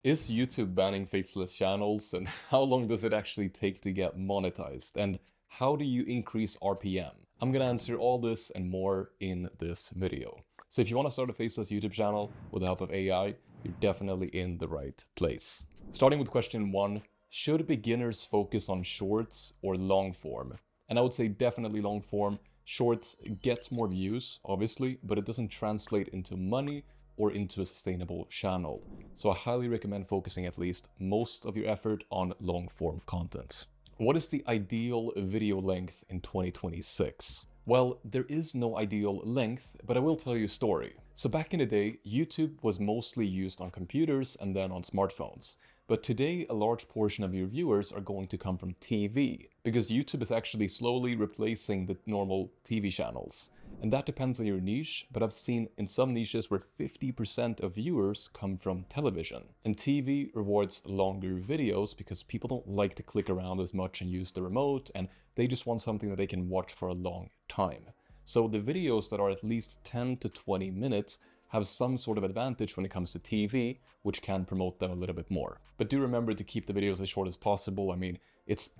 Is YouTube banning faceless channels, and how long does it actually take to get monetized? And how do you increase RPM? I'm gonna answer all this and more in this video. So if you want to start a faceless YouTube channel with the help of AI, you're definitely in the right place. Starting with question 1, should beginners focus on shorts or long form? And I would say definitely long form. Shorts get more views, obviously, but it doesn't translate into money or into a sustainable channel. So I highly recommend focusing at least most of your effort on long form content. What is the ideal video length in 2026? Well, there is no ideal length, but I will tell you a story. So back in the day, YouTube was mostly used on computers and then on smartphones. But today, a large portion of your viewers are going to come from TV, because YouTube is actually slowly replacing the normal TV channels. And that depends on your niche, but I've seen in some niches where 50% of viewers come from television. And TV rewards longer videos because people don't like to click around as much and use the remote, and they just want something that they can watch for a long time. So the videos that are at least 10 to 20 minutes have some sort of advantage when it comes to TV, which can promote them a little bit more. But do remember to keep the videos as short as possible. I mean, it's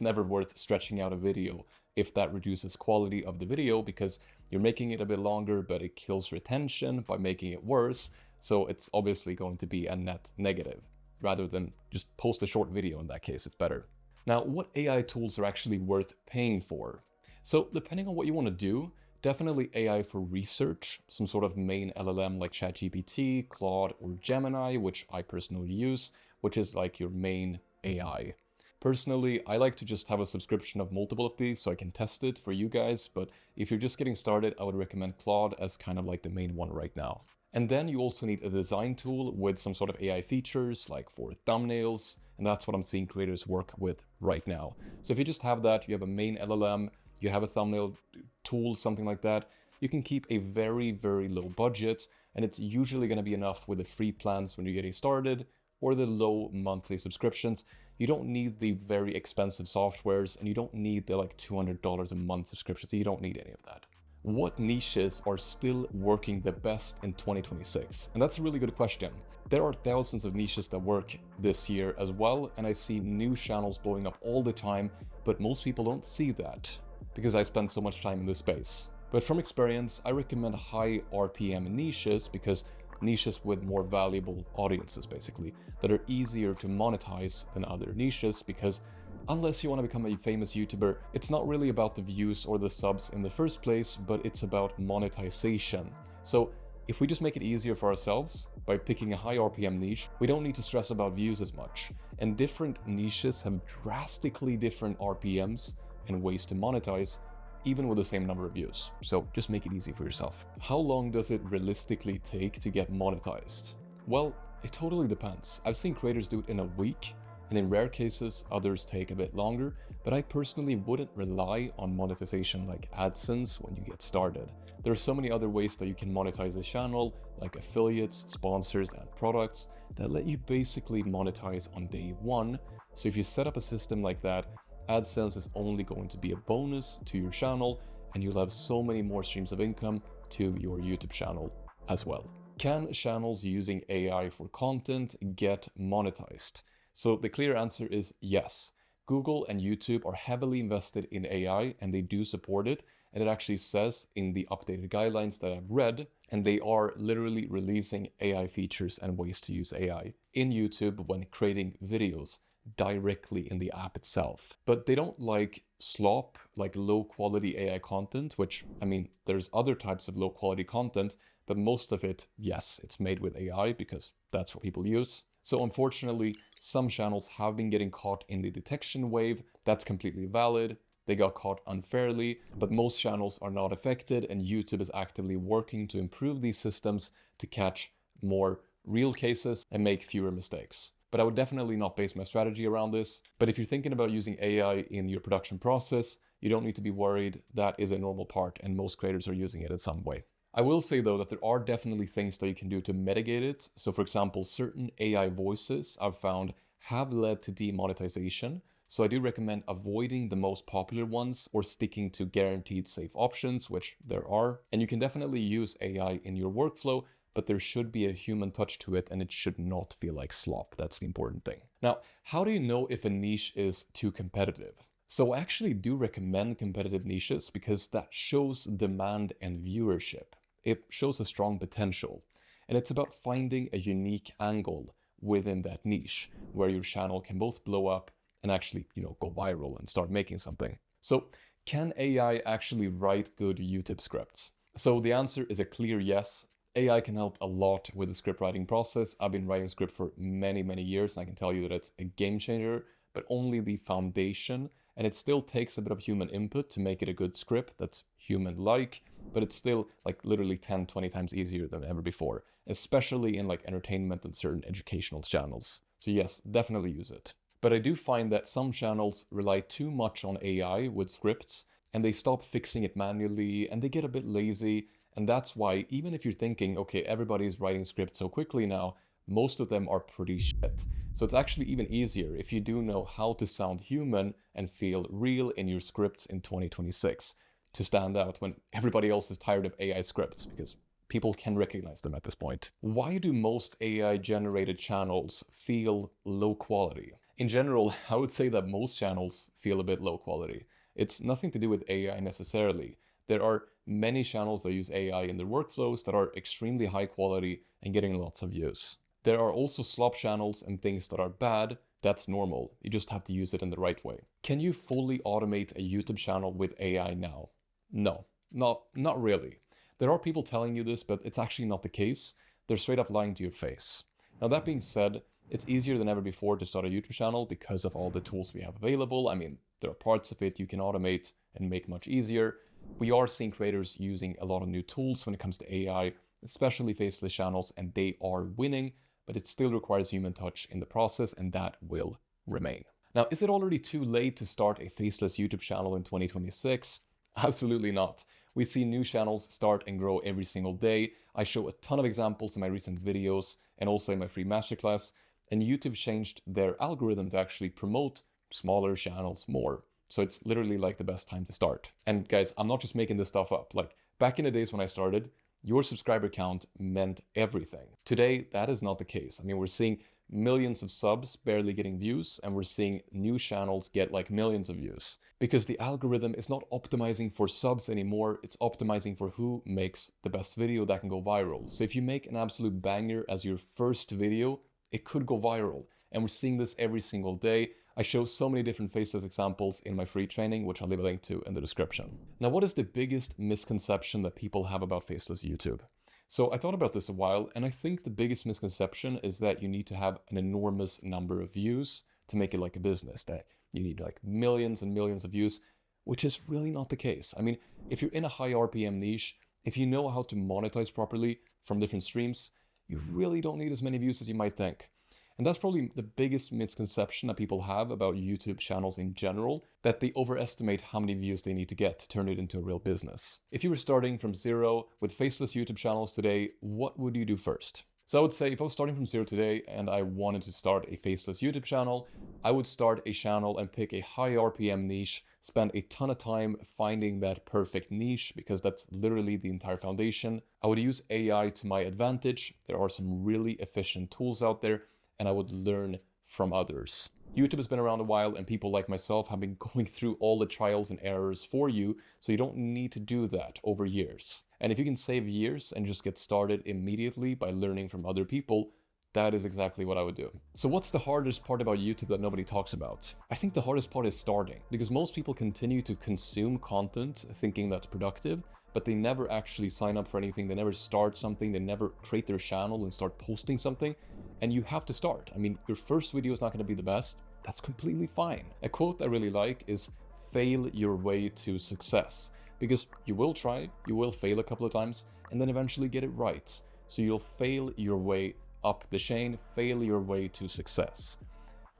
never worth stretching out a video if that reduces quality of the video, because you're making it a bit longer, but it kills retention by making it worse. So it's obviously going to be a net negative. Rather than just post a short video, in that case, it's better. Now, what AI tools are actually worth paying for? So depending on what you want to do, definitely AI for research, some sort of main LLM like ChatGPT, Claude, or Gemini, which I personally use, which is like your main AI. Personally, I like to just have a subscription of multiple of these so I can test it for you guys, but if you're just getting started, I would recommend Claude as kind of like the main one right now. And then you also need a design tool with some sort of AI features, like for thumbnails, and that's what I'm seeing creators work with right now. So if you just have that, you have a main LLM, you have a thumbnail tool, something like that, you can keep a very, very low budget, and it's usually going to be enough with the free plans when you're getting started, or the low monthly subscriptions. You don't need the very expensive softwares, and you don't need the like $200 a month subscription, so you don't need any of that. What niches are still working the best in 2026? And that's a really good question. There are thousands of niches that work this year as well, and I see new channels blowing up all the time, but most people don't see that because I spend so much time in this space. But from experience, I recommend high RPM niches, because niches with more valuable audiences, basically, that are easier to monetize than other niches, because unless you want to become a famous YouTuber, it's not really about the views or the subs in the first place, but it's about monetization. So if we just make it easier for ourselves by picking a high RPM niche, we don't need to stress about views as much. And different niches have drastically different RPMs and ways to monetize, even with the same number of views. So just make it easy for yourself. How long does it realistically take to get monetized? Well, it totally depends. I've seen creators do it in a week, and in rare cases, others take a bit longer, but I personally wouldn't rely on monetization like AdSense when you get started. There are so many other ways that you can monetize a channel, like affiliates, sponsors, and products, that let you basically monetize on day one. So if you set up a system like that, AdSense is only going to be a bonus to your channel, and you'll have so many more streams of income to your YouTube channel as well. Can channels using AI for content get monetized? So the clear answer is yes. Google and YouTube are heavily invested in AI, and they do support it. And it actually says in the updated guidelines that I've read, and they are literally releasing AI features and ways to use AI in YouTube when creating videos directly in the app itself. But they don't like slop, like low quality AI content, which, I mean, there's other types of low quality content, but most of it, yes, it's made with AI because that's what people use. So unfortunately, some channels have been getting caught in the detection wave. That's completely valid. They got caught unfairly, but most channels are not affected, and YouTube is actively working to improve these systems to catch more real cases and make fewer mistakes. But I would definitely not base my strategy around this. But if you're thinking about using AI in your production process, you don't need to be worried. That is a normal part, and most creators are using it in some way. I will say though that there are definitely things that you can do to mitigate it. So for example, certain AI voices I've found have led to demonetization. So I do recommend avoiding the most popular ones or sticking to guaranteed safe options, which there are. And you can definitely use AI in your workflow but there should be a human touch to it and it should not feel like slop. That's the important thing. Now, how do you know if a niche is too competitive? So I actually do recommend competitive niches because that shows demand and viewership. It shows a strong potential. And it's about finding a unique angle within that niche where your channel can both blow up and actually, go viral and start making something. So can AI actually write good YouTube scripts? So the answer is a clear yes. AI can help a lot with the script writing process. I've been writing script for many, many years, and I can tell you that it's a game changer, but only the foundation. And it still takes a bit of human input to make it a good script that's human-like, but it's still like literally 10, 20 times easier than ever before, especially in like entertainment and certain educational channels. So yes, definitely use it. But I do find that some channels rely too much on AI with scripts, and they stop fixing it manually, and they get a bit lazy. And that's why, even if you're thinking, okay, everybody's writing scripts so quickly now, most of them are pretty shit. So it's actually even easier if you do know how to sound human and feel real in your scripts in 2026 to stand out when everybody else is tired of AI scripts, because people can recognize them at this point. Why do most AI generated channels feel low quality? In general, I would say that most channels feel a bit low quality. It's nothing to do with AI necessarily. There are many channels that use AI in their workflows that are extremely high quality and getting lots of views. There are also slop channels and things that are bad. That's normal. You just have to use it in the right way. Can you fully automate a YouTube channel with AI now? No, not really. There are people telling you this, but it's actually not the case. They're straight up lying to your face. Now, that being said, it's easier than ever before to start a YouTube channel because of all the tools we have available. I mean, there are parts of it you can automate and make much easier. We are seeing creators using a lot of new tools when it comes to AI, especially faceless channels, and they are winning, but it still requires human touch in the process, and that will remain. Now, is it already too late to start a faceless YouTube channel in 2026? Absolutely not. We see new channels start and grow every single day. I show a ton of examples in my recent videos and also in my free masterclass, and YouTube changed their algorithm to actually promote smaller channels more. So it's literally like the best time to start. And guys, I'm not just making this stuff up. Like back in the days when I started, your subscriber count meant everything. Today, that is not the case. I mean, we're seeing millions of subs barely getting views, and we're seeing new channels get like millions of views. Because the algorithm is not optimizing for subs anymore, it's optimizing for who makes the best video that can go viral. So if you make an absolute banger as your first video, it could go viral. And we're seeing this every single day. I show so many different faceless examples in my free training, which I'll leave a link to in the description. Now, what is the biggest misconception that people have about faceless YouTube? So I thought about this a while, and I think the biggest misconception is that you need to have an enormous number of views to make it like a business, that you need like millions and millions of views, which is really not the case. I mean, if you're in a high RPM niche, if you know how to monetize properly from different streams, you really don't need as many views as you might think. And that's probably the biggest misconception that people have about YouTube channels in general, that they overestimate how many views they need to get to turn it into a real business. If you were starting from zero with faceless YouTube channels today, what would you do first? So I would say if I was starting from zero today and I wanted to start a faceless YouTube channel, I would start a channel and pick a high RPM niche, spend a ton of time finding that perfect niche because that's literally the entire foundation. I would use AI to my advantage. There are some really efficient tools out there, and I would learn from others. YouTube has been around a while, and people like myself have been going through all the trials and errors for you, so you don't need to do that over years. And if you can save years and just get started immediately by learning from other people, that is exactly what I would do. So what's the hardest part about YouTube that nobody talks about? I think the hardest part is starting, because most people continue to consume content thinking that's productive, but they never actually sign up for anything, they never start something, they never create their channel and start posting something. And you have to start. I mean, your first video is not going to be the best. That's completely fine. A quote I really like is, fail your way to success. Because you will try, you will fail a couple of times, and then eventually get it right. So you'll fail your way up the chain, fail your way to success.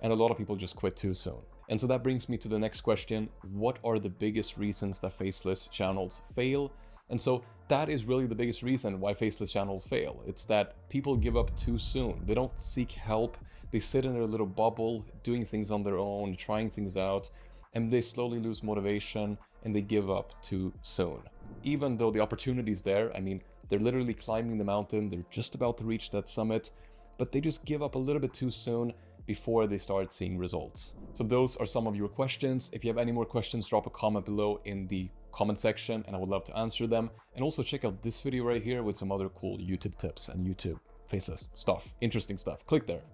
And a lot of people just quit too soon. And so that brings me to the next question. What are the biggest reasons that faceless channels fail? And so that is really the biggest reason why faceless channels fail. It's that people give up too soon. They don't seek help. They sit in their little bubble, doing things on their own, trying things out, and they slowly lose motivation and they give up too soon. even though the opportunity is there. I mean, they're literally climbing the mountain, they're just about to reach that summit, but they just give up a little bit too soon before they start seeing results. So those are some of your questions. If you have any more questions, drop a comment below in the comment section and I would love to answer them. And also check out this video right here with some other cool YouTube tips and YouTube faceless stuff, interesting stuff. Click there.